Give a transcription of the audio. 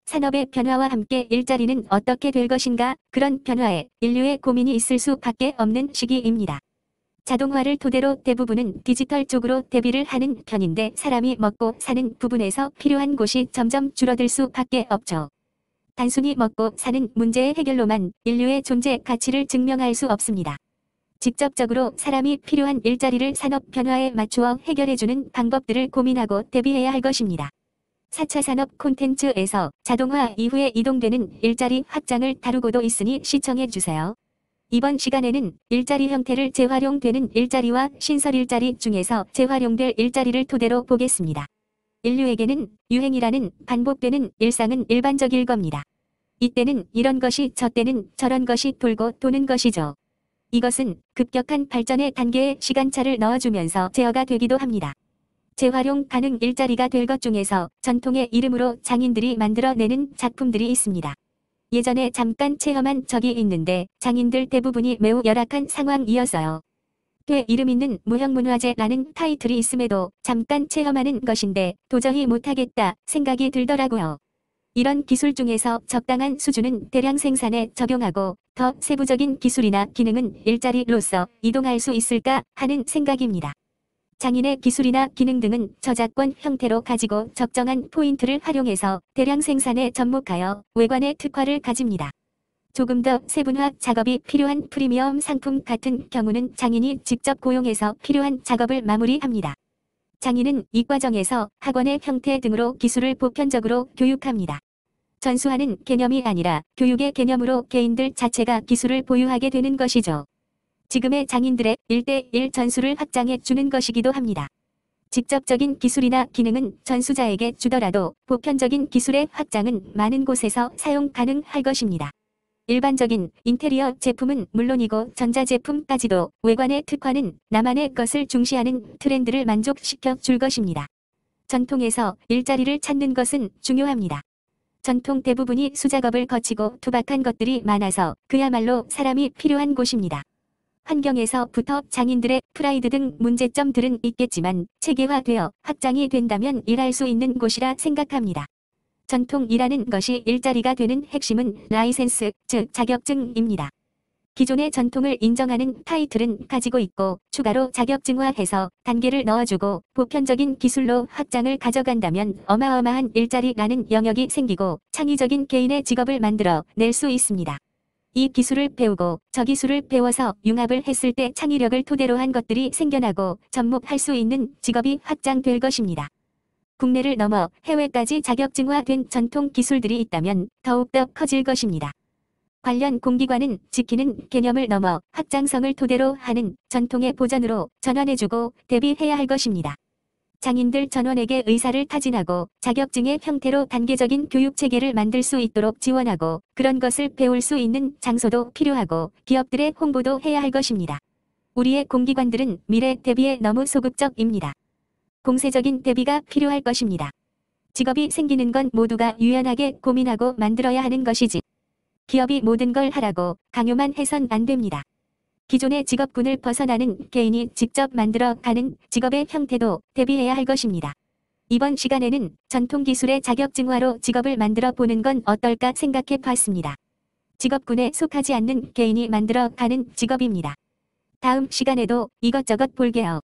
산업의 변화와 함께 일자리는 어떻게 될 것인가? 그런 변화에 인류의 고민이 있을 수밖에 없는 시기입니다. 자동화를 토대로 대부분은 디지털 쪽으로 대비를 하는 편인데 사람이 먹고 사는 부분에서 필요한 곳이 점점 줄어들 수밖에 없죠. 단순히 먹고 사는 문제의 해결로만 인류의 존재 가치를 증명할 수 없습니다. 직접적으로 사람이 필요한 일자리를 산업 변화에 맞추어 해결해주는 방법들을 고민하고 대비해야 할 것입니다. 4차 산업 콘텐츠에서 자동화 이후에 이동되는 일자리 확장을 다루고도 있으니 시청해주세요. 이번 시간에는 일자리 형태를 재활용되는 일자리와 신설 일자리 중에서 재활용될 일자리를 토대로 보겠습니다. 인류에게는 유행이라는 반복되는 일상은 일반적일 겁니다. 이때는 이런 것이 저때는 저런 것이 돌고 도는 것이죠. 이것은 급격한 발전의 단계에 시간차를 넣어주면서 제어가 되기도 합니다. 재활용 가능 일자리가 될 것 중에서 전통의 이름으로 장인들이 만들어내는 작품들이 있습니다. 예전에 잠깐 체험한 적이 있는데 장인들 대부분이 매우 열악한 상황이었어요. 되 이름 있는 무형문화재라는 타이틀이 있음에도 잠깐 체험하는 것인데 도저히 못하겠다 생각이 들더라고요. 이런 기술 중에서 적당한 수준은 대량 생산에 적용하고 더 세부적인 기술이나 기능은 일자리로서 이동할 수 있을까 하는 생각입니다. 장인의 기술이나 기능 등은 저작권 형태로 가지고 적정한 포인트를 활용해서 대량 생산에 접목하여 외관의 특화를 가집니다. 조금 더 세분화 작업이 필요한 프리미엄 상품 같은 경우는 장인이 직접 고용해서 필요한 작업을 마무리합니다. 장인은 이 과정에서 학원의 형태 등으로 기술을 보편적으로 교육합니다. 전수하는 개념이 아니라 교육의 개념으로 개인들 자체가 기술을 보유하게 되는 것이죠. 지금의 장인들의 1대1 전수를 확장해 주는 것이기도 합니다. 직접적인 기술이나 기능은 전수자에게 주더라도 보편적인 기술의 확장은 많은 곳에서 사용 가능할 것입니다. 일반적인 인테리어 제품은 물론이고 전자제품까지도 외관의 특화는 나만의 것을 중시하는 트렌드를 만족시켜 줄 것입니다. 전통에서 일자리를 찾는 것은 중요합니다. 전통 대부분이 수작업을 거치고 투박한 것들이 많아서 그야말로 사람이 필요한 곳입니다. 환경에서부터 장인들의 프라이드 등 문제점들은 있겠지만 체계화되어 확장이 된다면 일할 수 있는 곳이라 생각합니다. 전통이라는 것이 일자리가 되는 핵심은 라이센스, 즉 자격증입니다. 기존의 전통을 인정하는 타이틀은 가지고 있고 추가로 자격증화해서 단계를 넣어주고 보편적인 기술로 확장을 가져간다면 어마어마한 일자리라는 영역이 생기고 창의적인 개인의 직업을 만들어 낼 수 있습니다. 이 기술을 배우고 저 기술을 배워서 융합을 했을 때 창의력을 토대로 한 것들이 생겨나고 접목할 수 있는 직업이 확장될 것입니다. 국내를 넘어 해외까지 자격증화된 전통 기술들이 있다면 더욱더 커질 것입니다. 관련 공기관은 지키는 개념을 넘어 확장성을 토대로 하는 전통의 보전으로 전환해주고 대비해야 할 것입니다. 장인들 전원에게 의사를 타진하고 자격증의 형태로 단계적인 교육체계를 만들 수 있도록 지원하고 그런 것을 배울 수 있는 장소도 필요하고 기업들의 홍보도 해야 할 것입니다. 우리의 공기관들은 미래 대비에 너무 소극적입니다. 공세적인 대비가 필요할 것입니다. 직업이 생기는 건 모두가 유연하게 고민하고 만들어야 하는 것이지 기업이 모든 걸 하라고 강요만 해선 안 됩니다. 기존의 직업군을 벗어나는 개인이 직접 만들어가는 직업의 형태도 대비해야 할 것입니다. 이번 시간에는 전통기술의 자격증화로 직업을 만들어 보는 건 어떨까 생각해 봤습니다. 직업군에 속하지 않는 개인이 만들어가는 직업입니다. 다음 시간에도 이것저것 볼게요.